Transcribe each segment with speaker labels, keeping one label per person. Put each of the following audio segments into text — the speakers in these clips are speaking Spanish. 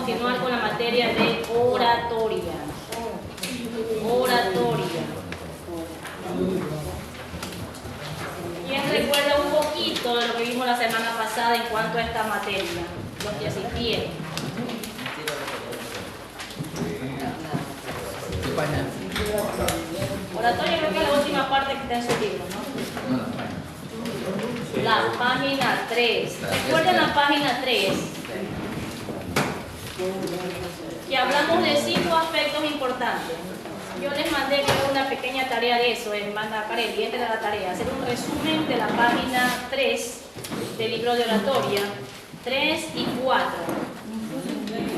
Speaker 1: continuar con la materia de oratoria. Oratoria. ¿Quién recuerda un poquito de lo que vimos la semana pasada en cuanto a esta materia? Los que asistieron. Oratoria creo que es la última parte que está en su libro, ¿no? La página 3. ¿Recuerdan la página 3? Que hablamos de 5 aspectos importantes. Yo les mandé una pequeña tarea de eso, hermana Carelli, esta era la tarea, hacer un resumen de la página 3 del libro de oratoria, 3 y 4.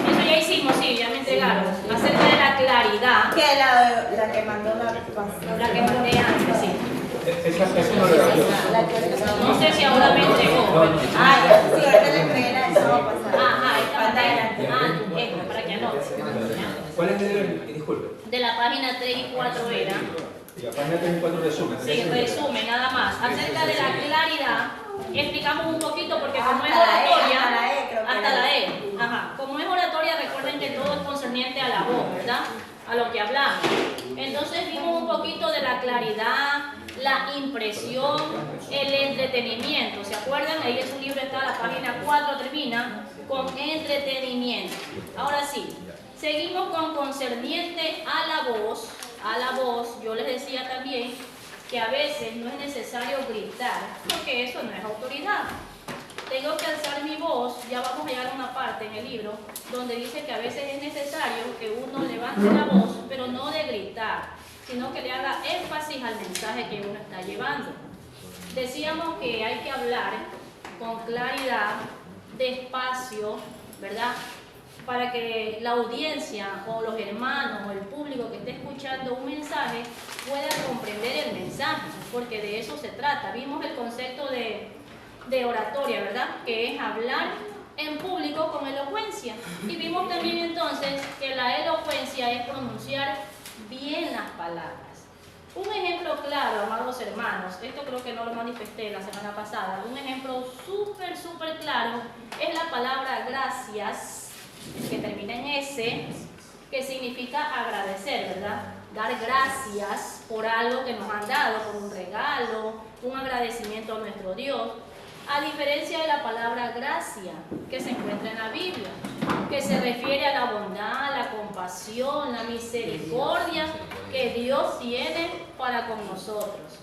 Speaker 1: Eso ya hicimos, sí, ya me entregaron, acerca de la claridad.
Speaker 2: Que la que mandó
Speaker 1: la que mandé antes, sí.
Speaker 3: Eso no lo veo.
Speaker 1: No sé si ahora me entregó.
Speaker 2: Ah, ya, sí, ahorita le entregué la semana pasada.
Speaker 1: Ajá, esta pantalla. Esto, para que anote.
Speaker 3: ¿Cuál es el, disculpe?
Speaker 1: De la página 3 y 4 era.
Speaker 3: La página 3 y 4 resumen.
Speaker 1: Sí, resumen, nada más. Acerca de la claridad, explicamos un poquito porque como es oratoria, hasta la E. Ajá. Como es oratoria, recuerden que todo es concerniente a la voz, ¿verdad? A lo que hablamos. Entonces vimos un poquito de la claridad, la impresión, el entretenimiento. ¿Se acuerdan? Ahí en su libro está la página 4, termina con entretenimiento. Ahora sí, seguimos con concerniente a la voz. A la voz, yo les decía también que a veces no es necesario gritar, porque eso no es autoridad. Tengo que alzar mi voz, ya vamos a llegar a una parte en el libro donde dice que a veces es necesario que uno levante la voz, pero no de gritar, sino que le haga énfasis al mensaje que uno está llevando. Decíamos que hay que hablar con claridad, despacio, ¿verdad? Para que la audiencia o los hermanos o el público que esté escuchando un mensaje pueda comprender el mensaje, porque de eso se trata. Vimos el concepto de oratoria, ¿verdad? Que es hablar en público con elocuencia. Y vimos también entonces que la elocuencia es pronunciar bien las palabras. Un ejemplo claro, amados hermanos, esto creo que no lo manifesté la semana pasada, un ejemplo súper claro es la palabra gracias, que termina en S, que significa agradecer, ¿verdad? Dar gracias por algo que nos han dado, por un regalo, un agradecimiento a nuestro Dios. A diferencia de la palabra gracia, que se encuentra en la Biblia, que se refiere a la bondad, la compasión, la misericordia que Dios tiene para con nosotros.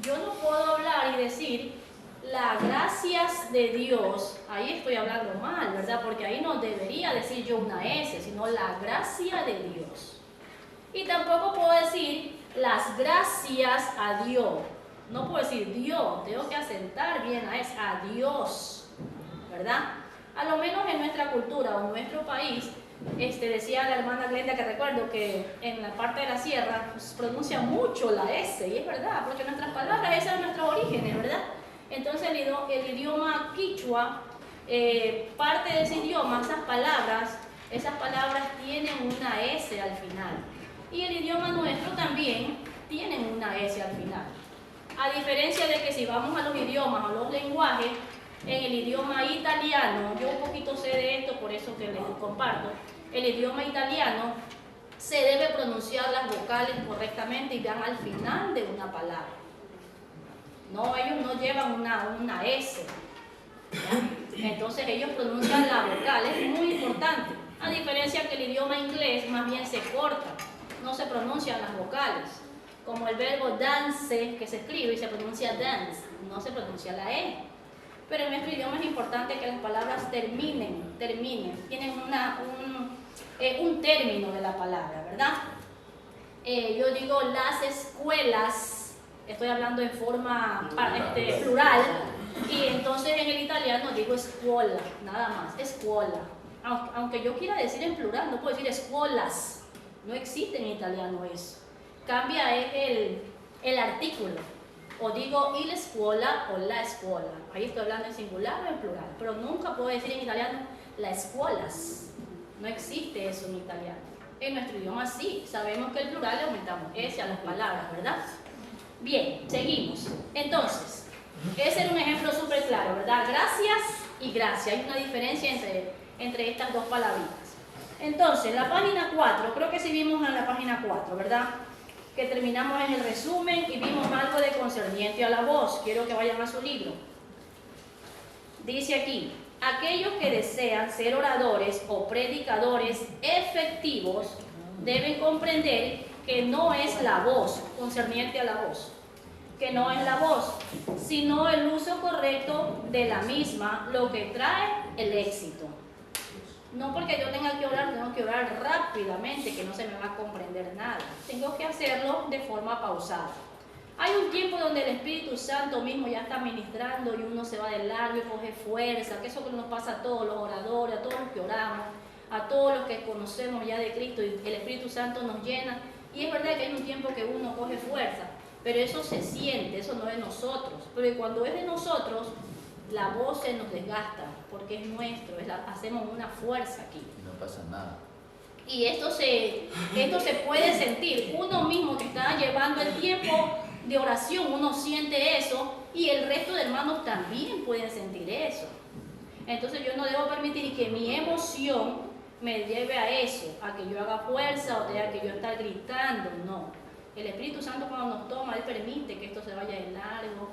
Speaker 1: Yo no puedo hablar y decir las gracias de Dios, ahí estoy hablando mal, ¿verdad? Porque ahí no debería decir yo una S, sino la gracia de Dios. Y tampoco puedo decir las gracias a Dios. No puedo decir Dios, tengo que asentar bien a Dios, ¿verdad? A lo menos en nuestra cultura o en nuestro país, decía la hermana Glenda, que recuerdo que en la parte de la sierra se pronuncia mucho la S, y es verdad, porque nuestras palabras, esos son nuestros orígenes, ¿verdad? Entonces el idioma quichua, parte de ese idioma, esas palabras tienen una S al final. Y el idioma nuestro también tiene una S al final. A diferencia de que si vamos a los idiomas o los lenguajes, en el idioma italiano, yo un poquito sé de esto, por eso que les comparto, el idioma italiano se debe pronunciar las vocales correctamente y van al final de una palabra. No, ellos no llevan una S, ¿ya? Entonces ellos pronuncian las vocales, es muy importante. A diferencia que el idioma inglés más bien se corta, no se pronuncian las vocales. Como el verbo dance, que se escribe y se pronuncia dance, no se pronuncia la E. Pero en nuestro idioma es importante que las palabras terminen, tienen un término de la palabra, ¿verdad? Yo digo las escuelas, estoy hablando en forma plural, y entonces en el italiano digo escuola, nada más, escuola. Aunque yo quiera decir en plural, no puedo decir escuolas, no existe en italiano eso. Cambia el artículo, o digo il scuola o la escuela. Ahí estoy hablando en singular o en plural, pero nunca puedo decir en italiano las escuelas. No existe eso en italiano. En nuestro idioma sí, sabemos que el plural le aumentamos S a las palabras, ¿verdad? Bien, seguimos. Entonces, ese era un ejemplo súper claro, ¿verdad? Gracias y gracia. Hay una diferencia entre estas dos palabritas. Entonces, la página 4, creo que sí vimos en la página 4, ¿verdad? Que terminamos en el resumen y vimos algo de concerniente a la voz. Quiero que vayan a su libro. Dice aquí, aquellos que desean ser oradores o predicadores efectivos deben comprender que no es la voz, concerniente a la voz, que no es la voz, sino el uso correcto de la misma lo que trae el éxito. No porque yo tenga que orar, tengo que orar rápidamente, que no se me va a comprender nada. Tengo que hacerlo de forma pausada. Hay un tiempo donde el Espíritu Santo mismo ya está ministrando y uno se va de largo y coge fuerza, que eso que nos pasa a todos los oradores, a todos los que oramos, a todos los que conocemos ya de Cristo, y el Espíritu Santo nos llena. Y es verdad que hay un tiempo que uno coge fuerza, pero eso se siente, eso no es de nosotros. Pero cuando es de nosotros, la voz se nos desgasta, porque es nuestro, hacemos una fuerza aquí.
Speaker 4: No pasa nada.
Speaker 1: Y esto se puede sentir. Uno mismo que está llevando el tiempo de oración, uno siente eso, y el resto de hermanos también pueden sentir eso. Entonces yo no debo permitir que mi emoción me lleve a eso, a que yo haga fuerza o tenga que yo estar gritando. No. El Espíritu Santo cuando nos toma, Él permite que esto se vaya de largo.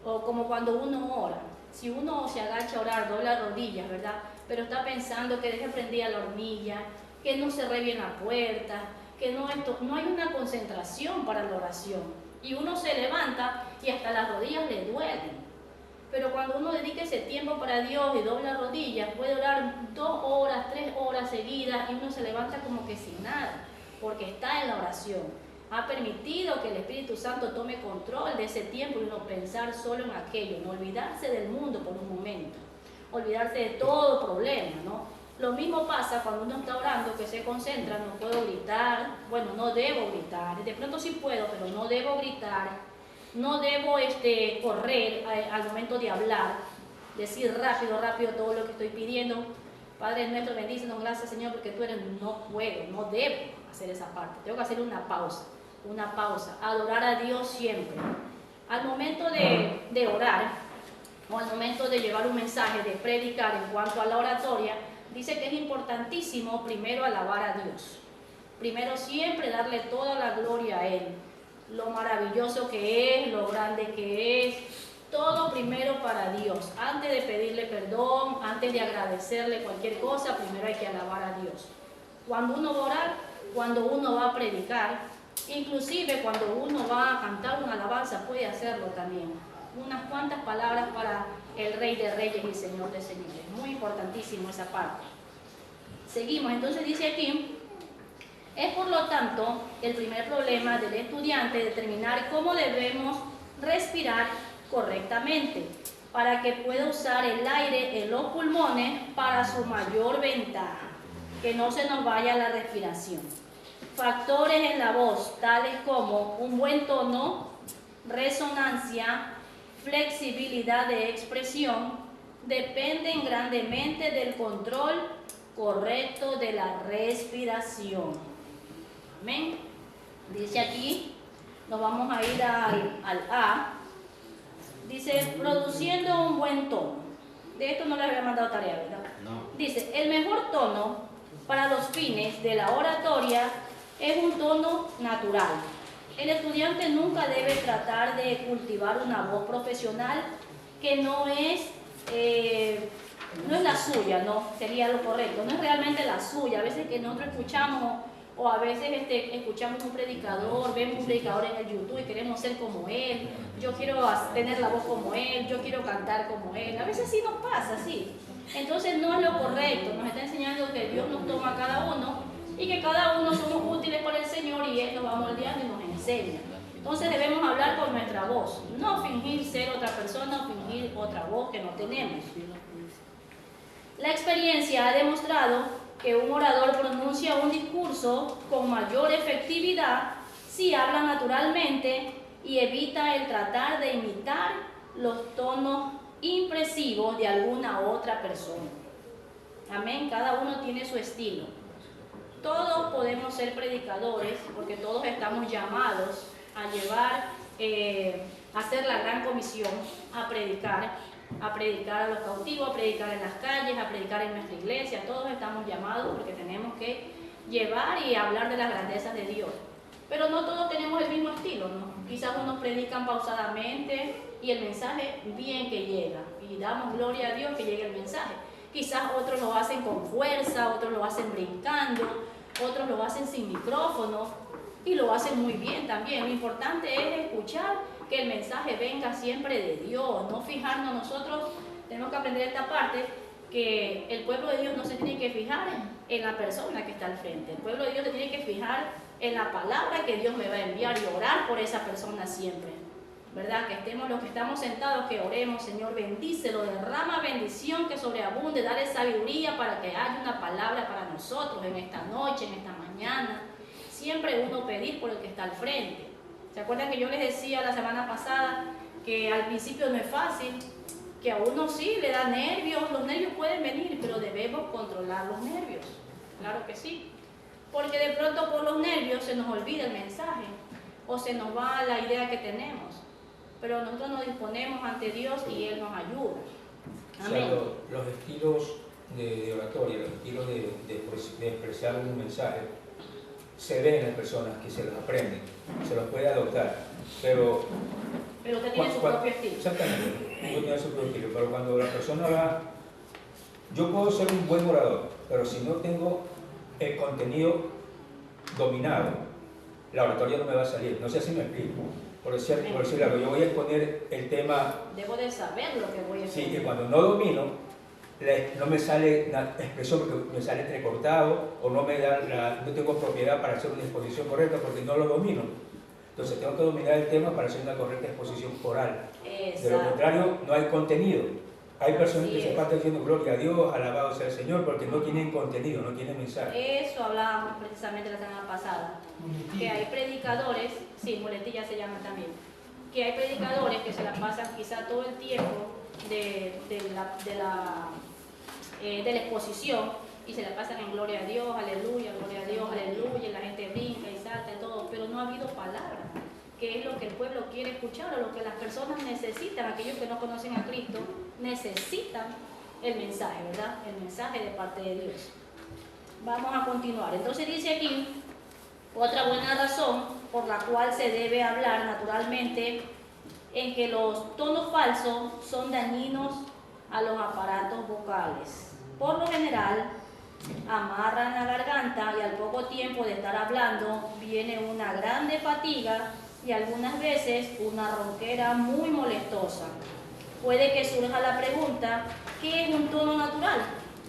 Speaker 1: O como cuando uno ora. Si uno se agacha a orar, dobla rodillas, ¿verdad? Pero está pensando que deje prendida la hornilla, que no cerré bien la puerta, que no hay una concentración para la oración. Y uno se levanta y hasta las rodillas le duelen. Pero cuando uno dedica ese tiempo para Dios y dobla rodillas, puede orar 2 horas, 3 horas seguidas y uno se levanta como que sin nada, porque está en la oración. Ha permitido que el Espíritu Santo tome control de ese tiempo y uno pensar solo en aquello, no olvidarse del mundo por un momento, olvidarse de todo problema, ¿no? Lo mismo pasa cuando uno está orando, que se concentra, no puedo gritar, bueno, no debo gritar, de pronto sí puedo, pero no debo gritar, no debo correr al momento de hablar, decir rápido, rápido todo lo que estoy pidiendo. Padre nuestro, bendícenos, gracias Señor, porque tú eres, no puedo, no debo hacer esa parte, tengo que hacer una pausa, adorar a Dios siempre. Al momento de orar, o al momento de llevar un mensaje, de predicar en cuanto a la oratoria, dice que es importantísimo primero alabar a Dios. Primero siempre darle toda la gloria a Él, lo maravilloso que es, lo grande que es, todo primero para Dios. Antes de pedirle perdón, antes de agradecerle cualquier cosa, primero hay que alabar a Dios. Cuando uno va a orar, cuando uno va a predicar, inclusive cuando uno va a cantar una alabanza, puede hacerlo también. Unas cuantas palabras para el Rey de Reyes y Señor de Señores. Muy importantísimo esa parte. Seguimos, entonces dice aquí, es por lo tanto el primer problema del estudiante determinar cómo debemos respirar correctamente para que pueda usar el aire en los pulmones para su mayor ventaja, que no se nos vaya la respiración. Factores en la voz, tales como un buen tono, resonancia, flexibilidad de expresión, dependen grandemente del control correcto de la respiración. Amén. Dice aquí, nos vamos a ir al A. Dice, produciendo un buen tono. De esto no les había mandado tarea, ¿verdad?
Speaker 4: No.
Speaker 1: Dice, el mejor tono para los fines de la oratoria es un tono natural. El estudiante nunca debe tratar de cultivar una voz profesional que no es la suya, ¿no? Sería lo correcto, no es realmente la suya. A veces que nosotros escuchamos, o a veces escuchamos un predicador, vemos un predicador en el YouTube y queremos ser como él, yo quiero tener la voz como él, yo quiero cantar como él. A veces sí nos pasa, sí. Entonces no es lo correcto, nos está enseñando que Dios nos toma a cada uno y que cada uno somos útiles para el Señor y Él nos va moldeando y nos enseña. Entonces debemos hablar con nuestra voz, no fingir ser otra persona o fingir otra voz que no tenemos. La experiencia ha demostrado que un orador pronuncia un discurso con mayor efectividad si habla naturalmente y evita el tratar de imitar los tonos impresivos de alguna otra persona. Amén, cada uno tiene su estilo. Todos podemos ser predicadores porque todos estamos llamados a llevar, a hacer la gran comisión, a predicar. a predicar a los cautivos, a predicar en las calles, a predicar en nuestra iglesia. Todos estamos llamados porque tenemos que llevar y hablar de las grandezas de Dios. Pero no todos tenemos el mismo estilo, ¿no? Quizás unos predican pausadamente y el mensaje bien que llega. Y damos gloria a Dios que llegue el mensaje. Quizás otros lo hacen con fuerza, otros lo hacen brincando, otros lo hacen sin micrófono y lo hacen muy bien también. Lo importante es escuchar que el mensaje venga siempre de Dios, no fijarnos nosotros. Tenemos que aprender esta parte, que el pueblo de Dios no se tiene que fijar en la persona que está al frente. El pueblo de Dios se tiene que fijar en la palabra que Dios me va a enviar y orar por esa persona siempre, ¿verdad? Que estemos los que estamos sentados, que oremos, Señor, bendícelo, derrama bendición que sobreabunde, dale sabiduría para que haya una palabra para nosotros en esta noche, en esta mañana. Siempre uno pedir por el que está al frente. ¿Se acuerdan que yo les decía la semana pasada que al principio no es fácil? Que a uno sí le da nervios, los nervios pueden venir, pero debemos controlar los nervios, claro que sí. Porque de pronto por los nervios se nos olvida el mensaje o se nos va la idea que tenemos. Pero nosotros nos disponemos ante Dios y Él nos ayuda. Amén.
Speaker 3: O sea, los estilos de oratoria, los estilos de expresar un mensaje, se ven en las personas que se los aprenden, se los puede adoptar, pero
Speaker 1: usted tiene su propio estilo.
Speaker 3: Exactamente, yo tengo su propio estilo, pero cuando la persona va, yo puedo ser un buen orador, pero si no tengo el contenido dominado, la oratoria no me va a salir. No sé si me explico. Por decir algo, yo voy a exponer el tema.
Speaker 1: Debo de saber lo que voy a exponer.
Speaker 3: Sí, que cuando no domino, no me sale la expresión porque me sale entrecortado o no tengo propiedad para hacer una exposición correcta porque no lo domino. Entonces tengo que dominar el tema para hacer una correcta exposición oral.
Speaker 1: Exacto.
Speaker 3: De lo contrario, no hay contenido. Hay personas que se pasan diciendo gloria a Dios, alabado sea el Señor, porque no tienen contenido, no tienen mensaje.
Speaker 1: Eso hablábamos precisamente la semana pasada. Que hay predicadores, sí, muletillas se llaman también, que hay predicadores que se la pasan quizá todo el tiempo de la exposición y se la pasan en gloria a Dios, aleluya, gloria a Dios, aleluya, y la gente brinca y salta y todo, pero no ha habido palabra, que es lo que el pueblo quiere escuchar o lo que las personas necesitan. Aquellos que no conocen a Cristo necesitan el mensaje, ¿verdad? El mensaje de parte de Dios. Vamos a continuar. Entonces dice aquí otra buena razón por la cual se debe hablar naturalmente, en que los tonos falsos son dañinos a los aparatos vocales. Por lo general, amarran la garganta y al poco tiempo de estar hablando viene una grande fatiga y algunas veces una ronquera muy molestosa. Puede que surja la pregunta, ¿qué es un tono natural?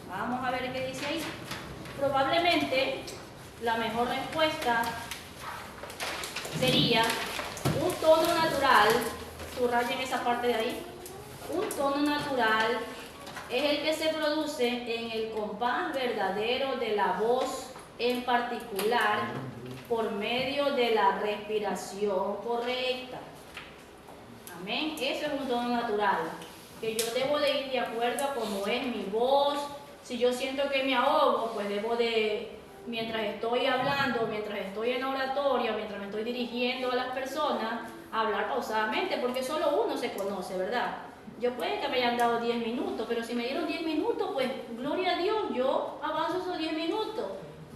Speaker 1: Vamos a ver qué dice ahí. Probablemente la mejor respuesta sería un tono natural, subrayen esa parte de ahí, un tono natural es el que se produce en el compás verdadero de la voz, en particular por medio de la respiración correcta. Amén. Eso es un tono natural, que yo debo de ir de acuerdo a cómo es mi voz. Si yo siento que me ahogo, pues debo de, mientras estoy hablando, mientras estoy en oratoria, mientras me estoy dirigiendo a las personas, hablar pausadamente, porque solo uno se conoce, ¿verdad? Yo puede que me hayan dado 10 minutos, pero si me dieron 10 minutos, pues gloria a Dios, yo avanzo esos 10 minutos.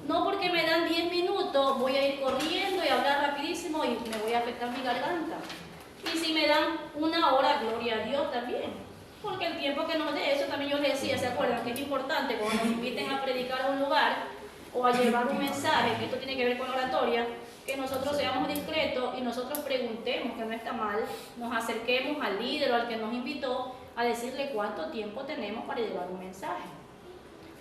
Speaker 1: No porque me dan 10 minutos, voy a ir corriendo y hablar rapidísimo y me voy a afectar mi garganta. Y si me dan una hora, gloria a Dios también. Porque el tiempo que nos dé, eso también yo les decía, ¿se acuerdan? Que es importante cuando nos inviten a predicar a un lugar o a llevar un mensaje, que esto tiene que ver con oratoria, que nosotros seamos discretos y nosotros preguntemos, que no está mal, nos acerquemos al líder o al que nos invitó a decirle cuánto tiempo tenemos para llevar un mensaje.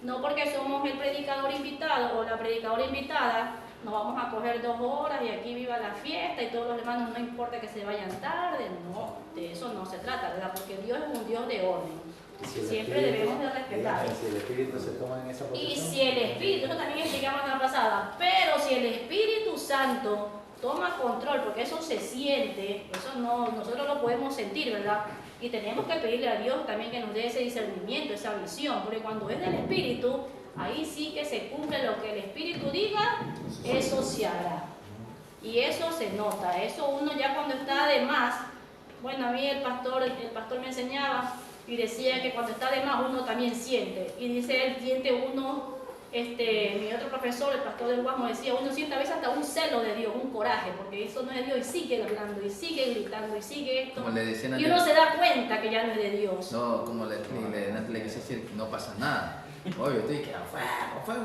Speaker 1: No porque somos el predicador invitado o la predicadora invitada, nos vamos a coger 2 horas y aquí viva la fiesta y todos los hermanos no importa que se vayan tarde. No, de eso no se trata, ¿verdad? Porque Dios es un Dios de orden. Siempre debemos de respetar.
Speaker 4: Si el Espíritu se toma en esa posición.
Speaker 1: Y si el Espíritu, eso también explicamos la pasada, pero si el Espíritu Santo toma control, porque eso se siente, eso no, nosotros lo podemos sentir, ¿verdad? Y tenemos que pedirle a Dios también que nos dé ese discernimiento, esa visión, porque cuando es del Espíritu, ahí sí que se cumple lo que el Espíritu diga, eso se hará. Y eso se nota, eso uno ya cuando está de más, bueno, a mí el pastor me enseñaba y decía que cuando está de más uno también siente. Y dice él, siente uno, mi otro profesor, el pastor del Guasmo, decía, uno siente a veces hasta un celo de Dios, un coraje, porque eso no es de Dios, y sigue hablando, y sigue gritando, y sigue esto.
Speaker 5: Como le decían
Speaker 1: Y uno se da cuenta que ya no es de Dios.
Speaker 5: No, como le quise decir, no pasa nada. Oye, yo estoy que fuego,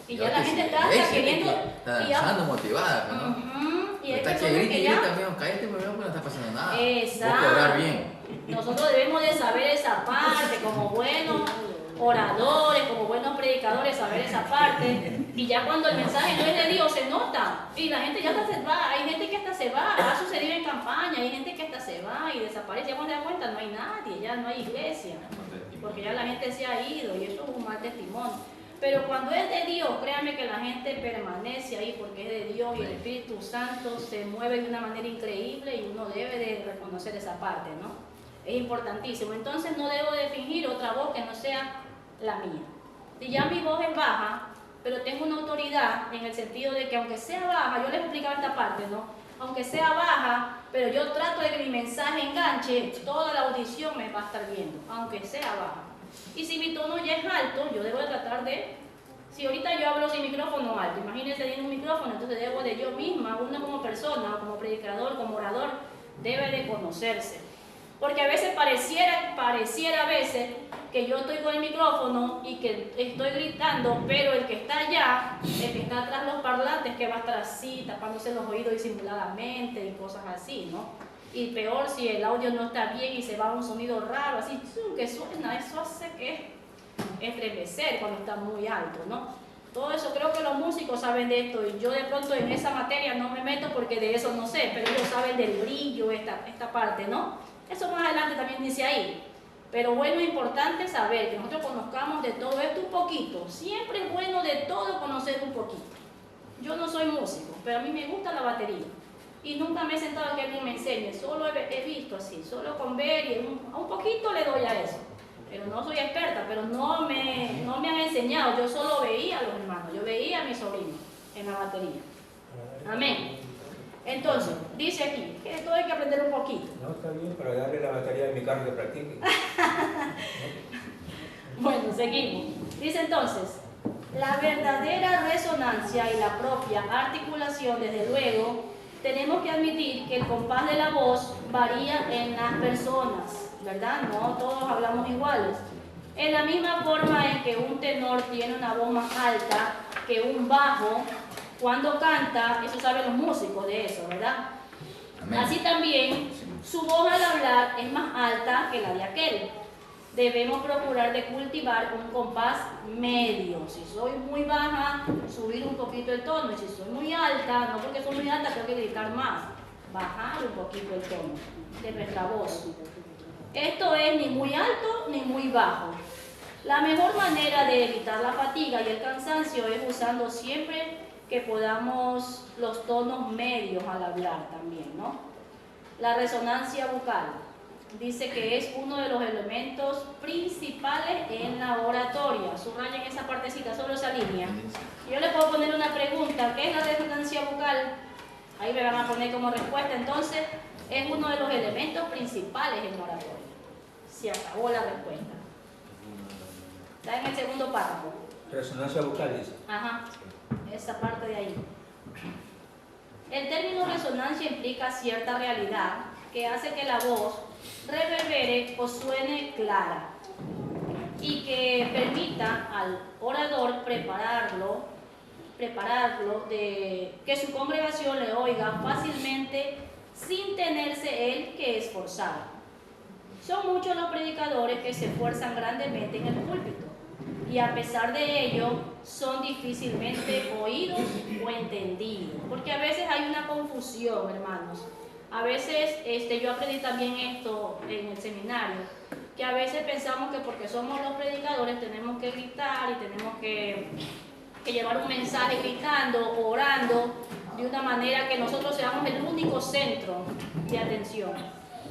Speaker 1: y ya la gente está queriendo.
Speaker 5: Está danzando, motivada, ¿no?
Speaker 1: Y hay
Speaker 5: está
Speaker 1: personas que ya.
Speaker 5: También, cállate, pero no está pasando nada.
Speaker 1: Exacto.
Speaker 5: Hay que orar bien.
Speaker 1: Nosotros debemos de saber esa parte, como buenos oradores, como buenos predicadores, saber esa parte. Y ya cuando el mensaje no es de Dios, se nota. Y la gente ya hasta se va. Hay gente que hasta se va. Ha sucedido en campaña. Hay gente que hasta se va y desaparece. Ya cuando se da cuenta, no hay nadie, ya no hay iglesia. Porque ya la gente se ha ido y eso es un mal testimonio. Pero cuando es de Dios, créanme que la gente permanece ahí porque es de Dios y el Espíritu Santo se mueve de una manera increíble y uno debe de reconocer esa parte, ¿no? Es importantísimo. Entonces no debo de fingir otra voz que no sea la mía. Si ya mi voz es baja, pero tengo una autoridad en el sentido de que aunque sea baja, yo les explicaba esta parte, ¿no? Aunque sea baja, pero yo trato de que mi mensaje enganche, toda la audición me va a estar viendo, aunque sea baja. Y si mi tono ya es alto, yo debo de tratar de... Si ahorita yo hablo sin micrófono alto, imagínense tener un micrófono, entonces debo de yo misma, uno como persona, como predicador, como orador, debe de conocerse. Porque a veces pareciera a veces que yo estoy con el micrófono y que estoy gritando, pero el que está allá, el que está atrás de los parlantes, que va a estar así, tapándose los oídos disimuladamente y cosas así, ¿no? Y peor si el audio no está bien y se va a un sonido raro, así que suena, eso hace que estremecer cuando está muy alto, ¿no? Todo eso creo que los músicos saben de esto y yo de pronto en esa materia no me meto porque de eso no sé, pero ellos saben del brillo, esta parte, ¿no? Eso más adelante también dice ahí. Pero bueno, es importante saber que nosotros conozcamos de todo esto un poquito. Siempre es bueno de todo conocer un poquito. Yo no soy músico, pero a mí me gusta la batería. Y nunca me he sentado a que alguien me enseñe, solo he visto así, solo con ver y un poquito le doy a eso. Pero no soy experta, pero no me han enseñado, yo solo veía a los hermanos, yo veía a mis sobrinos en la batería. Amén. Entonces, dice aquí, que todo hay que aprender un poquito.
Speaker 3: No, está bien, para darle la batería de mi carro que practique.
Speaker 1: Bueno, seguimos. Dice entonces, la verdadera resonancia y la propia articulación, desde luego, tenemos que admitir que el compás de la voz varía en las personas, ¿verdad? No todos hablamos iguales. En la misma forma en que un tenor tiene una voz más alta que un bajo, cuando canta, eso saben los músicos de eso, ¿verdad? Amén. Así también, su voz al hablar es más alta que la de aquel. Debemos procurar de cultivar un compás medio. Si soy muy baja, subir un poquito el tono. Y si soy muy alta, no porque soy muy alta, tengo que gritar más. Bajar un poquito el tono de nuestra voz. Esto es ni muy alto ni muy bajo. La mejor manera de evitar la fatiga y el cansancio es usando siempre que podamos los tonos medios al hablar también, ¿no? La resonancia bucal. Dice que es uno de los elementos principales en la oratoria. Subrayen esa partecita, solo esa línea. Yo le puedo poner una pregunta, ¿qué es la resonancia bucal? Ahí me van a poner como respuesta. Entonces, es uno de los elementos principales en la oratoria. Se acabó la respuesta. Está en el segundo párrafo.
Speaker 3: Resonancia bucal, dice.
Speaker 1: Ajá, esa parte de ahí. El término resonancia implica cierta realidad que hace que la voz reverbere o suene clara y que permita al orador prepararlo de que su congregación le oiga fácilmente sin tenerse él que esforzar. Son muchos los predicadores que se esfuerzan grandemente en el púlpito y a pesar de ello son difícilmente oídos o entendidos, porque a veces hay una confusión, hermanos. A veces, yo aprendí también esto en el seminario, que a veces pensamos que porque somos los predicadores tenemos que gritar y tenemos que llevar un mensaje gritando, orando, de una manera que nosotros seamos el único centro de atención.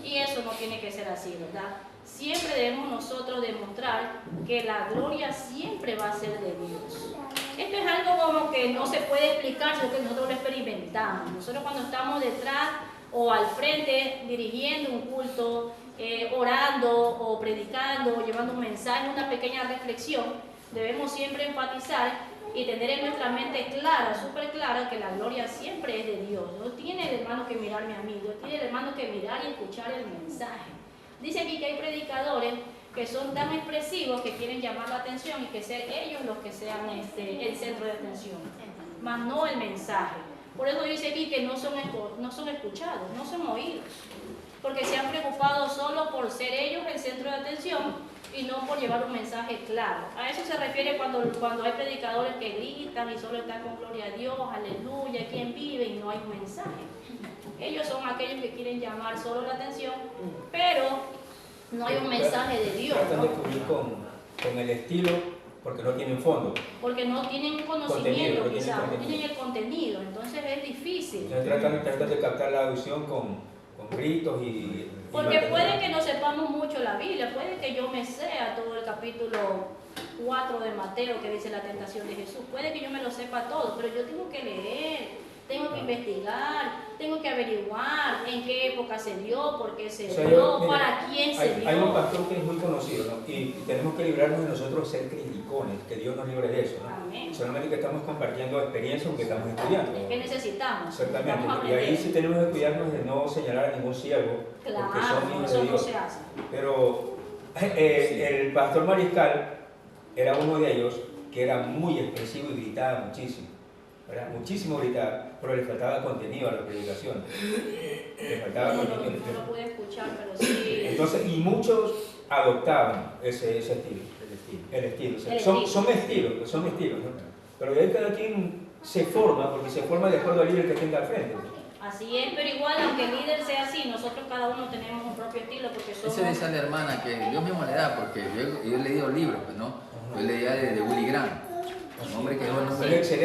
Speaker 1: Y eso no tiene que ser así, ¿verdad? Siempre debemos nosotros demostrar que la gloria siempre va a ser de Dios. Esto es algo como que no se puede explicar, sino que nosotros lo experimentamos. Nosotros cuando estamos detrás o al frente dirigiendo un culto, orando o predicando o llevando un mensaje, una pequeña reflexión, debemos siempre enfatizar y tener en nuestra mente clara, súper clara, que la gloria siempre es de Dios. No tiene el hermano que mirarme a mí, Dios tiene el hermano que mirar y escuchar el mensaje. Dice aquí que hay predicadores que son tan expresivos que quieren llamar la atención y que sean ellos los que sean el centro de atención, más no el mensaje. Por eso dice aquí que no son escuchados, no son oídos, porque se han preocupado solo por ser ellos el centro de atención y no por llevar un mensaje claro. A eso se refiere cuando hay predicadores que gritan y solo están con gloria a Dios, aleluya, quien vive y no hay un mensaje. Ellos son aquellos que quieren llamar solo la atención, pero no hay un mensaje de Dios,
Speaker 3: Tratan
Speaker 1: ¿no?
Speaker 3: de cubrir con el estilo porque no tienen fondo.
Speaker 1: Porque no tienen un conocimiento, quizás, no tienen el contenido, entonces es difícil.
Speaker 3: Entonces tratan de captar la audición con gritos y
Speaker 1: Porque puede que no sepamos mucho la Biblia, puede que yo me sea todo el capítulo 4 de Mateo que dice la tentación de Jesús, puede que yo me lo sepa todo, pero yo tengo que leer, tengo que investigar, tengo que averiguar en qué época se dio, por qué se dio,
Speaker 3: mire,
Speaker 1: para quién se dio.
Speaker 3: Hay un pastor que es muy conocido, ¿no? Y tenemos que librarnos de nosotros ser criticones, que Dios nos libre de eso, ¿no?
Speaker 1: Amén.
Speaker 3: Solamente que estamos compartiendo experiencias porque estamos estudiando.
Speaker 1: Es que necesitamos.
Speaker 3: Exactamente,
Speaker 1: Vamos a
Speaker 3: y ahí
Speaker 1: aprender.
Speaker 3: sí tenemos que cuidarnos de no señalar a ningún siervo, porque
Speaker 1: Claro,
Speaker 3: son hijos
Speaker 1: eso
Speaker 3: de
Speaker 1: no
Speaker 3: Dios.
Speaker 1: se hace.
Speaker 3: Pero el pastor Mariscal era uno de ellos que era muy expresivo y gritaba muchísimo, ¿verdad? Muchísimo gritaba, pero le faltaba contenido a la predicación. Le faltaba
Speaker 1: No
Speaker 3: contenido.
Speaker 1: lo pude escuchar, pero sí.
Speaker 3: Entonces, y muchos adoptaban ese estilo. El estilo. O sea, son estilos, ¿no? Pero de ahí cada quien se forma, porque se forma de acuerdo al líder que tenga al frente.
Speaker 1: Así es, pero igual, aunque el líder sea así, nosotros cada uno tenemos un propio estilo porque somos...
Speaker 5: Ese dice a la hermana que Dios mismo le da, porque yo he leído libros, pues, ¿no? Yo leía de Willy Graham, un hombre que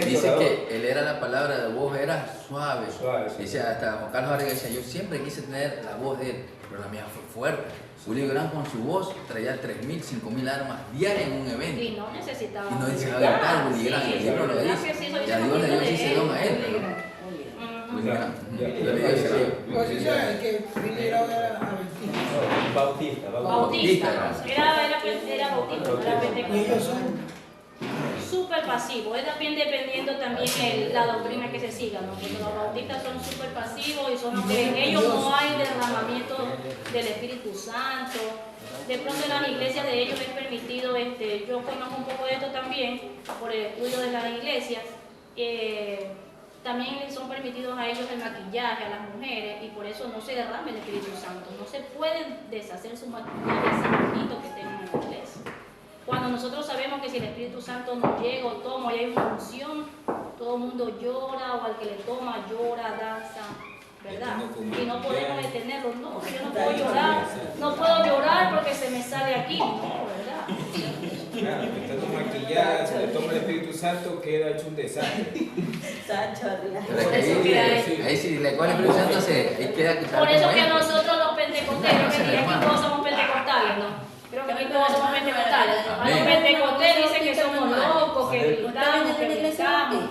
Speaker 5: dice
Speaker 3: orador.
Speaker 5: que él era la palabra de voz, era suave.
Speaker 3: Sí.
Speaker 5: Dice hasta Juan Carlos Vargas decía, yo siempre quise tener la voz de él, pero la mía fue fuerte. Willy Graham con su voz traía 3.000, 5.000 armas diarias en un evento.
Speaker 1: Y no necesitaba...
Speaker 5: Y no necesitaba gritar Willy Graham, el libro lo dice. Y a Dios le dio ese don a él. Willy Graham. Yo leí ese libro.
Speaker 6: que Willy Graham era
Speaker 3: Bautista.
Speaker 1: Era bautista, era pentecostal.
Speaker 6: y ellos son
Speaker 1: Súper pasivo, es también dependiendo también la doctrina que se siga, ¿no? Porque los bautistas son súper pasivos y son los que en ellos no hay derramamiento del Espíritu Santo. De pronto en las iglesias de ellos es permitido, yo conozco un poco de esto también por el estudio de las iglesias, también son permitidos a ellos el maquillaje, a las mujeres, y por eso no se derrama el Espíritu Santo, no se pueden deshacer su maquillaje así bonito que tengan en la iglesia. Cuando nosotros sabemos que si el Espíritu Santo nos llega o toma y hay una unción, todo el mundo llora o al que le toma llora, danza, ¿verdad? Y no podemos detenerlo, no, yo no puedo llorar porque se me sale aquí, no, ¿verdad?
Speaker 7: Claro, estando maquillada, se le toma el Espíritu Santo, queda hecho un desastre.
Speaker 5: Ahí si le coge el Espíritu Santo, ahí queda
Speaker 1: Por eso que nosotros los pentecostales, que aquí todos somos pentecostales, ¿no? Creo que aquí todos somos pentecostales. A los pentecostales dicen que somos locos, que gritamos, que gritamos.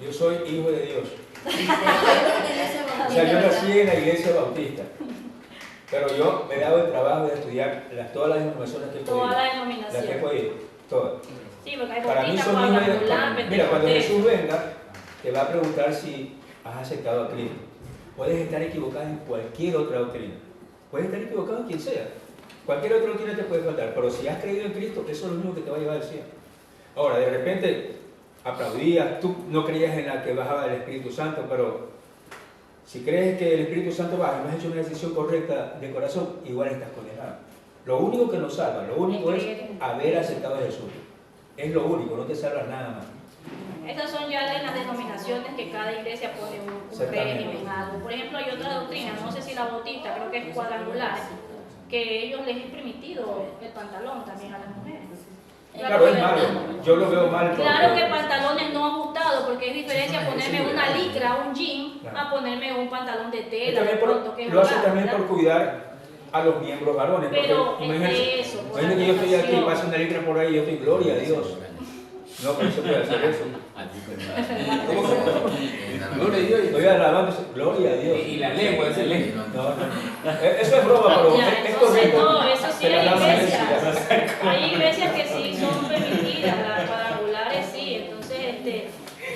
Speaker 3: Yo soy hijo de Dios. O sea, yo nací en la iglesia bautista. Pero yo me he dado el trabajo de estudiar todas las denominaciones que he podido.
Speaker 1: Todas las
Speaker 3: Las que he
Speaker 1: denominaciones.
Speaker 3: podido, todas.
Speaker 1: Sí, porque hay
Speaker 3: Para mí
Speaker 1: bautistas,
Speaker 3: son hijos de
Speaker 1: cuadrangular,
Speaker 3: Dios. Mira, cuando
Speaker 1: pentecostés.
Speaker 3: Jesús venga, te va a preguntar si has aceptado a Cristo. Puedes estar equivocado en cualquier otra doctrina. Puedes estar equivocado en quien sea. Cualquier otra doctrina te puede faltar. Pero si has creído en Cristo, eso es lo único que te va a llevar al cielo. Ahora, de repente, aplaudías, tú no creías en la que bajaba el Espíritu Santo, pero si crees que el Espíritu Santo baja y no has hecho una decisión correcta de corazón, igual estás condenado. Lo único que nos salva, lo único es haber aceptado a Jesús. Es lo único, no te salvas nada más.
Speaker 1: Estas son ya las denominaciones que cada iglesia pone un régimen, algo. Por ejemplo, hay otra doctrina, no sé si la bautista, creo que es cuadrangular, que ellos les es permitido el pantalón también a las mujeres.
Speaker 3: Claro, es malo. Yo lo veo mal.
Speaker 1: Claro que pantalones no ajustados, porque es diferencia ponerme una licra, un jean, a ponerme un pantalón de tela. De pronto, que es
Speaker 3: lo hace
Speaker 1: raro,
Speaker 3: también
Speaker 1: ¿verdad?
Speaker 3: por cuidar a los miembros varones.
Speaker 1: Pero
Speaker 3: Imagínate
Speaker 1: eso,
Speaker 3: que yo estoy aquí y pasa una licra por ahí y yo estoy gloria a Dios. No, pero se puede hacer eso.
Speaker 7: Gloria a Dios.
Speaker 3: Estoy alabando, gloria a Dios.
Speaker 7: Y la lengua, esa lengua.
Speaker 3: No, no. Eso es broma, pero
Speaker 1: Ya,
Speaker 3: es
Speaker 1: entonces,
Speaker 3: correcto.
Speaker 1: no, eso sí
Speaker 3: Se la
Speaker 1: hay
Speaker 3: damos a
Speaker 1: iglesias.
Speaker 3: ella.
Speaker 1: Hay iglesias que sí son permitidas, las cuadrangulares sí. Entonces, de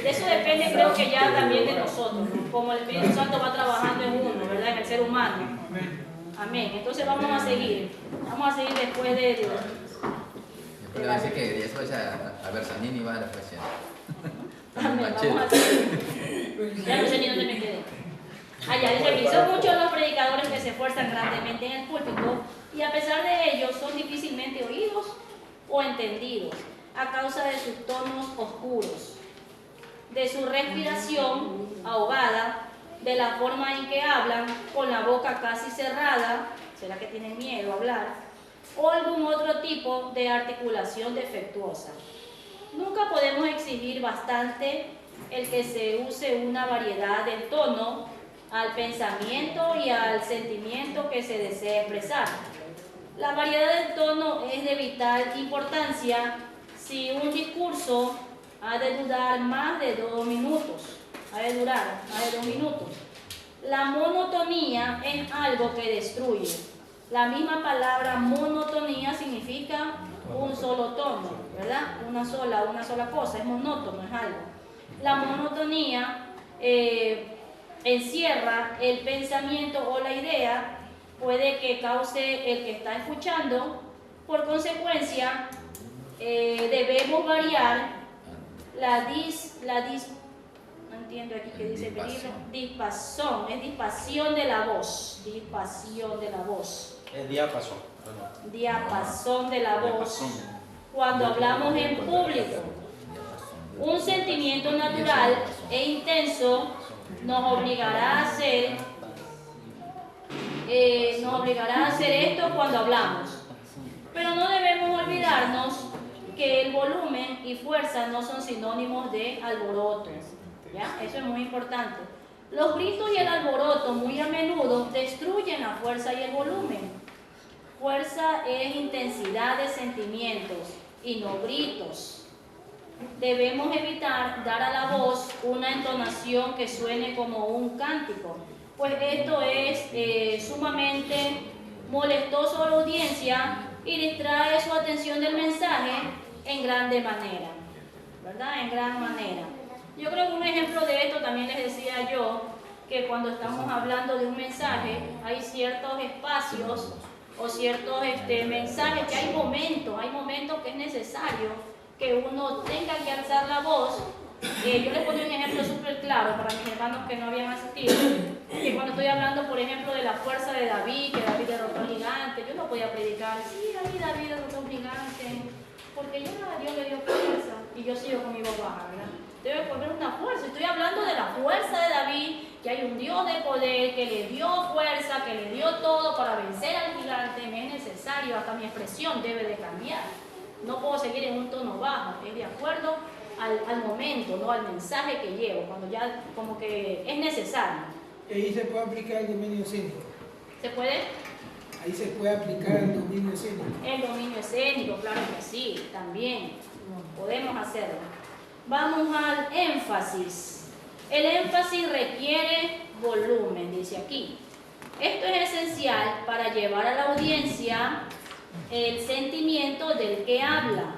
Speaker 1: eso depende, creo que ya también de nosotros, ¿no? Como el Espíritu Santo va trabajando en uno, ¿verdad? En el ser humano. Amén. Entonces vamos a seguir. Vamos a seguir después de
Speaker 5: Después le va a decir que eso vaya a Bersanini y va a la presión.
Speaker 1: Amén. Vamos a seguir. Ya no sé ni dónde me quedé. Allá dice aquí, son muchos los predicadores que se esfuerzan grandemente en el púlpito y a pesar de ello son difícilmente oídos o entendidos a causa de sus tonos oscuros, de su respiración ahogada, de la forma en que hablan, con la boca casi cerrada, ¿será que tienen miedo a hablar? O algún otro tipo de articulación defectuosa. Nunca podemos exigir bastante el que se use una variedad del tono al pensamiento y al sentimiento que se desea expresar. La variedad del tono es de vital importancia si un discurso ha de durar más de 2 minutos. La monotonía es algo que destruye. La misma palabra monotonía significa un solo tono, ¿verdad? Una sola cosa, es monótono, es algo. La monotonía encierra el pensamiento o la idea, puede que cause el que está escuchando. Por consecuencia, debemos variar no entiendo aquí qué dice el libro, dispasión de la voz,
Speaker 4: Es diapasón.
Speaker 1: diapasón de la voz, cuando hablamos en público. Un sentimiento natural e intenso nos obligará a hacer esto cuando hablamos. Pero no debemos olvidarnos que el volumen y fuerza no son sinónimos de alboroto. ¿Ya? Eso es muy importante. Los gritos y el alboroto muy a menudo destruyen la fuerza y el volumen. Fuerza es intensidad de sentimientos y no gritos. Debemos evitar dar a la voz una entonación que suene como un cántico, pues esto es sumamente molestoso a la audiencia y distrae su atención del mensaje en grande manera, ¿verdad? En gran manera. Yo creo que un ejemplo de esto también les decía yo, que cuando estamos hablando de un mensaje, hay ciertos espacios o ciertos mensajes que hay momentos que es necesario que uno tenga que alzar la voz. Yo les pongo un ejemplo súper claro para mis hermanos que no habían asistido, que cuando estoy hablando, por ejemplo, de la fuerza de David, que David derrotó al gigante, yo no podía predicar, sí, David derrotó al gigante, porque ya Dios le dio fuerza y yo sigo con mi voz baja, ¿verdad? Debe poner una fuerza. Estoy hablando de la fuerza de David, que hay un Dios de poder que le dio fuerza, que le dio todo para vencer al gigante. Me es necesario, hasta mi expresión debe de cambiar. No puedo seguir en un tono bajo, es de acuerdo al momento, no al mensaje que llevo, cuando ya como que es necesario.
Speaker 6: Ahí se puede aplicar el dominio escénico.
Speaker 1: ¿Se puede?
Speaker 6: Ahí se puede aplicar el dominio escénico.
Speaker 1: El dominio escénico, claro que sí, también podemos hacerlo. Vamos al énfasis. El énfasis requiere volumen, dice aquí. Esto es esencial para llevar a la audiencia el sentimiento del que habla.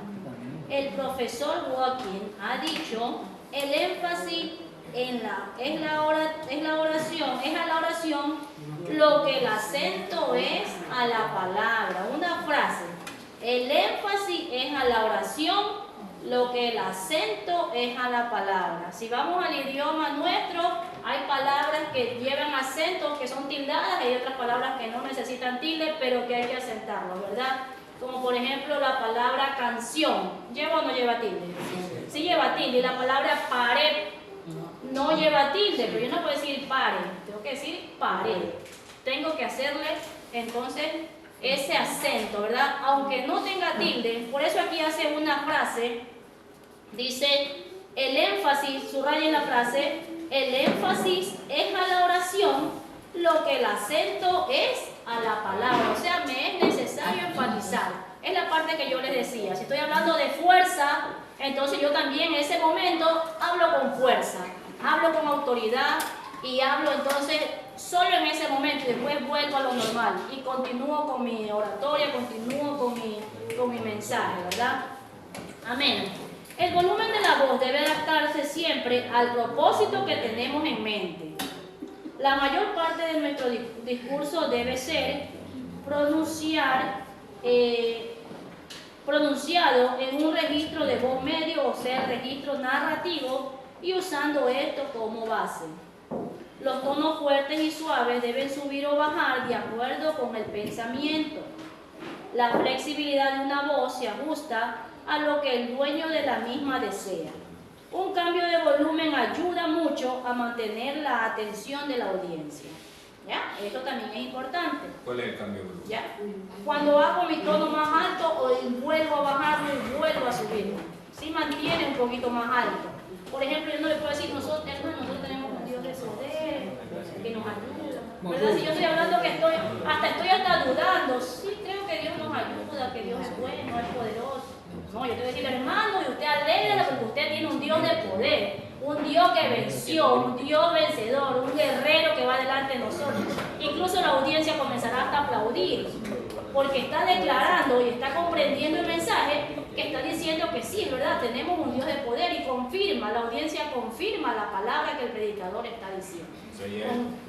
Speaker 1: El profesor Walking ha dicho, el énfasis es a la oración lo que el acento es a la palabra. Una frase, el énfasis es a la oración lo que el acento es a la palabra. Si vamos al idioma nuestro, hay palabras que llevan acentos, que son tildadas, y hay otras palabras que no necesitan tilde, pero que hay que acentarlo, ¿verdad? Como por ejemplo la palabra canción, ¿lleva o no lleva tilde? Sí lleva tilde, y la palabra pared no lleva tilde, pero yo no puedo decir pare, tengo que decir pared. Tengo que hacerle entonces ese acento, ¿verdad? Aunque no tenga tilde, por eso aquí hace una frase, dice, el énfasis, subrayen la frase, el énfasis es a la oración lo que el acento es a la palabra. O sea, me es necesario enfatizar. Es la parte que yo les decía. Si estoy hablando de fuerza, Entonces yo también en ese momento hablo con fuerza, hablo con autoridad y hablo entonces solo en ese momento y después vuelvo a lo normal y continúo con mi oratoria, continúo con mi mensaje, ¿verdad? Amén. El volumen de la voz debe adaptarse siempre al propósito que tenemos en mente. La mayor parte de nuestro discurso debe ser pronunciado en un registro de voz medio, o sea, registro narrativo, y usando esto como base. Los tonos fuertes y suaves deben subir o bajar de acuerdo con el pensamiento. La flexibilidad de una voz se ajusta a lo que el dueño de la misma desea. Un cambio de volumen ayuda mucho a mantener la atención de la audiencia. ¿Ya? Esto también es importante.
Speaker 7: ¿Cuál es el cambio de volumen?
Speaker 1: ¿Ya? Cuando hago mi tono más alto, o vuelvo a bajarlo y vuelvo a subirlo. Si mantiene un poquito más alto. Por ejemplo, yo no le puedo decir, nosotros tenemos un Dios de poder, que nos ayuda. ¿Verdad? Si yo estoy hablando que estoy hasta dudando, sí creo que Dios nos ayuda, que Dios es bueno, es poderoso. No, yo te voy a decir, hermano, y usted alégrese porque usted tiene un Dios de poder, un Dios que venció, un Dios vencedor, un guerrero que va delante de nosotros. Incluso la audiencia comenzará hasta a aplaudir, porque está declarando y está comprendiendo el mensaje que está diciendo que sí, ¿verdad? Tenemos un Dios de poder y confirma, la audiencia confirma la palabra que el predicador está diciendo.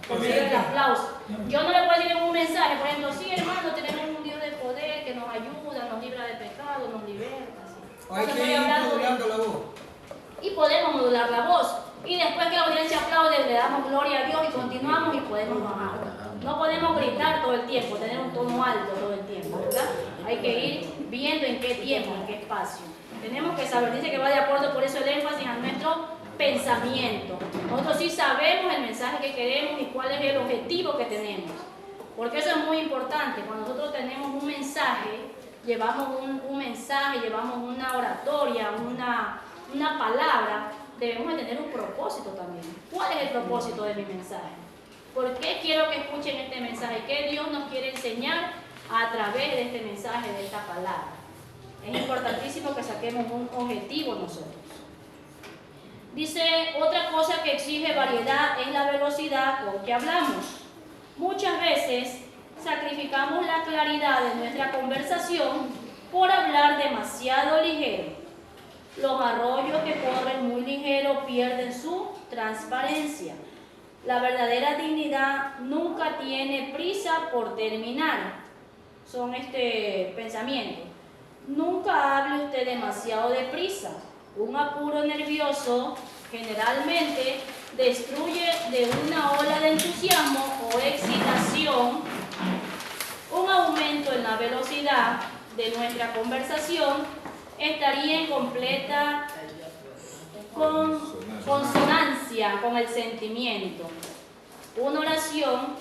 Speaker 1: Consigue el aplauso. Yo no le puedo decir en un mensaje, por ejemplo, sí, hermano, tenemos un Dios de poder que nos ayuda, nos libra de pecado, nos liberta.
Speaker 6: O hay que ir modulando la voz.
Speaker 1: Y podemos modular la voz. Y después que la audiencia aplaude, le damos gloria a Dios y continuamos y podemos bajar. No podemos gritar todo el tiempo, tener un tono alto todo el tiempo, ¿verdad? Hay que ir viendo en qué tiempo, en qué espacio. Tenemos que saber, dice que va de acuerdo, por eso el énfasis a nuestro pensamiento. Nosotros sí sabemos el mensaje que queremos y cuál es el objetivo que tenemos. Porque eso es muy importante. Cuando nosotros tenemos un mensaje, llevamos un mensaje, llevamos una oratoria, una palabra, debemos de tener un propósito también. ¿Cuál es el propósito de mi mensaje? ¿Por qué quiero que escuchen este mensaje? ¿Qué Dios nos quiere enseñar a través de este mensaje, de esta palabra? Es importantísimo que saquemos un objetivo nosotros. Dice, otra cosa que exige variedad es la velocidad con que hablamos. Muchas veces sacrificamos la claridad de nuestra conversación por hablar demasiado ligero. Los arroyos que corren muy ligero pierden su transparencia. La verdadera dignidad nunca tiene prisa por terminar. Son pensamientos. Nunca hable usted demasiado deprisa. Un apuro nervioso generalmente destruye de una ola de entusiasmo o excitación. Un aumento en la velocidad de nuestra conversación estaría en completa consonancia con el sentimiento. Una oración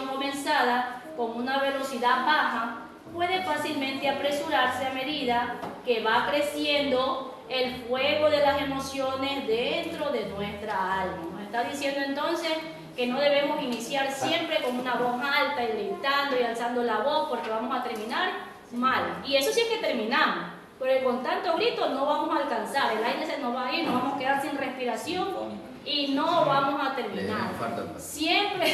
Speaker 1: comenzada con una velocidad baja puede fácilmente apresurarse a medida que va creciendo el fuego de las emociones dentro de nuestra alma. Nos está diciendo entonces que no debemos iniciar siempre con una voz alta y gritando y alzando la voz porque vamos a terminar mal. Y eso sí es que terminamos, pero con tanto grito no vamos a alcanzar, el aire se nos va a ir, nos vamos a quedar sin respiración y no vamos a terminar. Siempre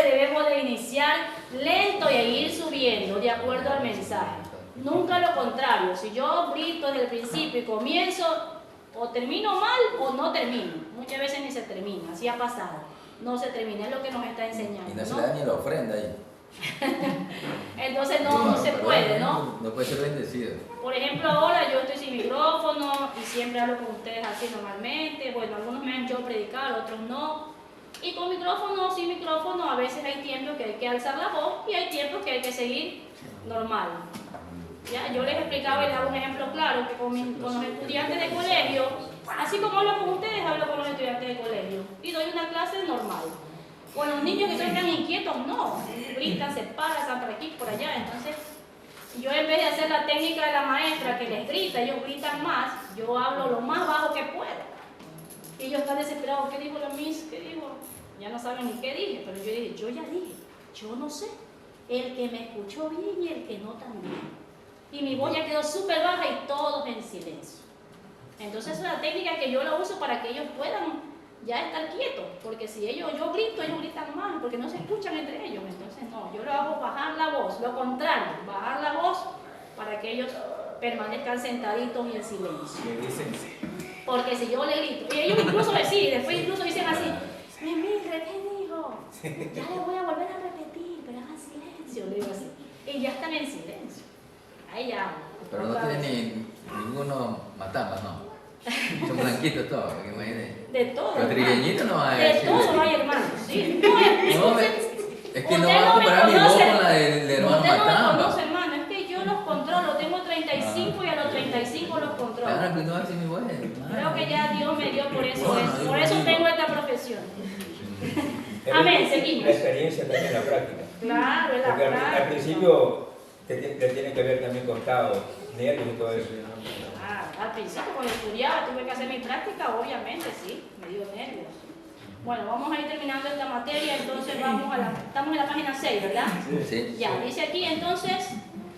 Speaker 1: debemos de iniciar lento y ir subiendo de acuerdo al mensaje. Nunca lo contrario. Si yo grito desde el principio y comienzo, o termino mal o no termino. Muchas veces ni se termina, así ha pasado. No se termina, es lo que nos está enseñando.
Speaker 5: Y no se le da ni la ofrenda ahí.
Speaker 1: Entonces no se puede, ¿no?
Speaker 5: No puede ser bendecido.
Speaker 1: Por ejemplo, ahora yo estoy sin micrófono y siempre hablo con ustedes así normalmente. Bueno, algunos me han hecho predicar, otros no. Y con micrófono o sin micrófono, a veces hay tiempos que hay que alzar la voz y hay tiempos que hay que seguir normal. ¿Ya? Yo les explicaba y les hago un ejemplo claro, que con los estudiantes de colegio, así como hablo con ustedes, hablo con los estudiantes de colegio y doy una clase normal. Con los niños que son tan inquietos, no, gritan, se paran por aquí, por allá. Entonces, yo en vez de hacer la técnica de la maestra que les grita, ellos gritan más, yo hablo lo más bajo que pueda. Y ellos están desesperados, ¿qué dijo la Miss? ¿Qué dijo? Ya no saben ni qué dije, pero yo dije, yo ya dije, yo no sé. El que me escuchó bien y el que no también. y mi voz ya quedó súper baja y todos en silencio. Entonces es una técnica que yo la uso para que ellos puedan ya estar quietos, porque si yo grito, ellos gritan mal, porque no se escuchan entre ellos. Entonces no, yo lo hago bajar la voz, lo contrario, bajar la voz para que ellos permanezcan sentaditos y en silencio.
Speaker 7: Me dicen sí.
Speaker 1: Porque si yo le grito, y ellos incluso después incluso dicen así, mire, ¿qué dijo? Ya le voy a volver a repetir, pero hagan silencio, le digo así. Y ya están en silencio. Ahí ya.
Speaker 5: Pero no tiene ninguno matamba, ¿no? Son blanquitos todos, que imagínate.
Speaker 1: De todo.
Speaker 5: Los trigueñitos no hay.
Speaker 1: De todo hay, hermano. Sí. No,
Speaker 5: es que no va a comparar mi voz con la del hermano
Speaker 1: Usted no me
Speaker 5: Matamba.
Speaker 1: conoce, hermano. Es que yo los controlo. Tengo 35 y a los 35 los controlo.
Speaker 5: Claro, que no así mi voz.
Speaker 1: Creo que ya Dios me dio por eso.
Speaker 5: Bueno,
Speaker 1: Por eso tengo esta profesión. Amén, seguimos.
Speaker 3: La experiencia también, la práctica.
Speaker 1: Claro, es la
Speaker 3: Porque al
Speaker 1: práctica.
Speaker 3: principio te tiene que ver también con caos, nervios y todo eso.
Speaker 1: Al principio cuando estudiaba tuve que hacer mi práctica, obviamente, sí, me dio nervios. Bueno, vamos a ir terminando esta materia, entonces estamos en la página 6, ¿verdad?
Speaker 5: Sí.
Speaker 1: Ya, dice aquí entonces,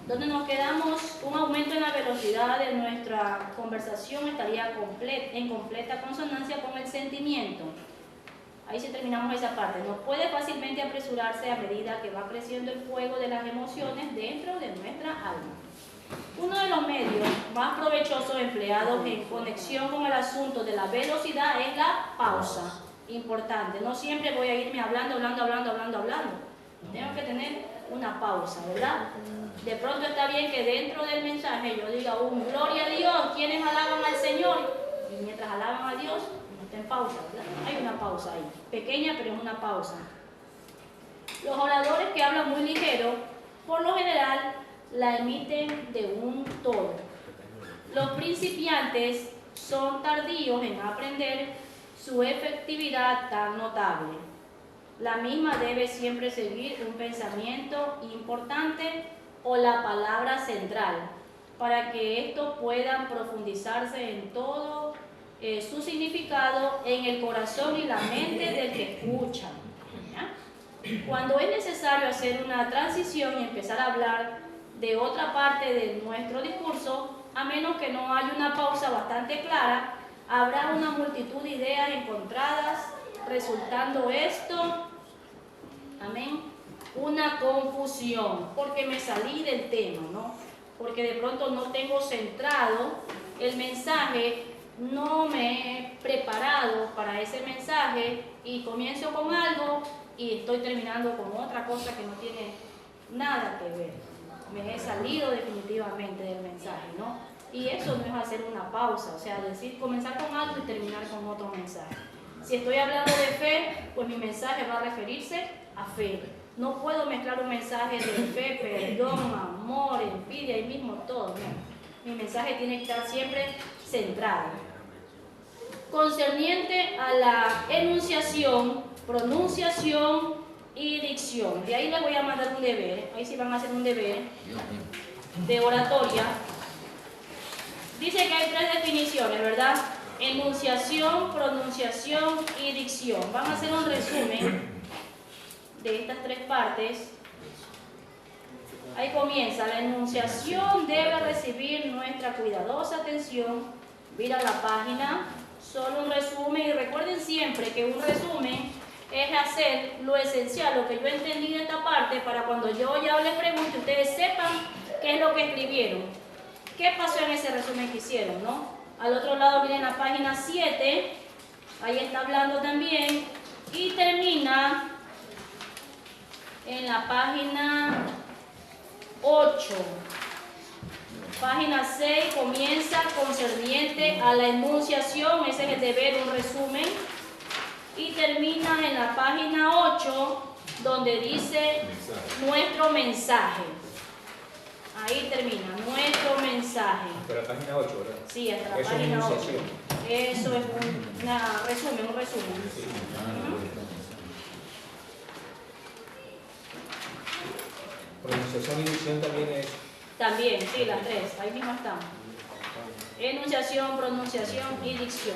Speaker 1: donde nos quedamos, un aumento en la velocidad de nuestra conversación estaría en completa consonancia con el sentimiento. Ahí sí terminamos esa parte. No puede fácilmente apresurarse a medida que va creciendo el fuego de las emociones dentro de nuestra alma. Uno de los medios más provechosos empleados en conexión con el asunto de la velocidad es la pausa. Importante, no siempre voy a irme hablando. Tengo que tener una pausa, ¿verdad? De pronto está bien que dentro del mensaje yo diga gloria a Dios, quienes alaban al Señor, y mientras alaban a Dios, no está en pausa, ¿verdad? Hay una pausa ahí, pequeña pero es una pausa. Los oradores que hablan muy ligero, por lo general, la emiten de un todo. Los principiantes son tardíos en aprender su efectividad tan notable. La misma debe siempre seguir un pensamiento importante o la palabra central, para que estos puedan profundizarse en todo su significado en el corazón y la mente del que escucha. ¿Ya? Cuando es necesario hacer una transición y empezar a hablar de otra parte de nuestro discurso, a menos que no haya una pausa bastante clara, habrá una multitud de ideas encontradas, resultando esto, amén, una confusión, porque me salí del tema, ¿no? Porque de pronto no tengo centrado el mensaje, no me he preparado para ese mensaje y comienzo con algo y estoy terminando con otra cosa que no tiene nada que ver. Me he salido definitivamente del mensaje, ¿no? Y eso no es hacer una pausa, o sea, comenzar con algo y terminar con otro mensaje. Si estoy hablando de fe, pues mi mensaje va a referirse a fe. No puedo mezclar un mensaje de fe, perdón, amor, envidia, ahí mismo todo, no. Mi mensaje tiene que estar siempre centrado. Concerniente a la enunciación, pronunciación y dicción. De ahí les voy a mandar un deber, ahí sí van a hacer un deber de oratoria. Dice que hay 3 definiciones, ¿verdad? Enunciación, pronunciación y dicción. Vamos a hacer un resumen de estas 3 partes. Ahí comienza. La enunciación debe recibir nuestra cuidadosa atención. Mira la página, solo un resumen. Y recuerden siempre que un resumen es hacer lo esencial, lo que yo entendí de esta parte, para cuando yo ya les pregunte, ustedes sepan qué es lo que escribieron. ¿Qué pasó en ese resumen que hicieron, no? Al otro lado miren la página 7, ahí está hablando también, y termina en la página 8. Página 6 comienza concerniente a la enunciación, ese es el deber, un resumen, y termina en la página 8, donde dice nuestro mensaje. Ahí termina, nuestro mensaje.
Speaker 3: Hasta la página 8, ¿verdad?
Speaker 1: Sí, hasta la
Speaker 3: Eso es
Speaker 1: página 8.
Speaker 3: enunciación.
Speaker 1: Eso es un resumen.
Speaker 3: Pronunciación y dicción también es.
Speaker 1: También, sí, las 3, ahí mismo están. Enunciación, pronunciación y dicción.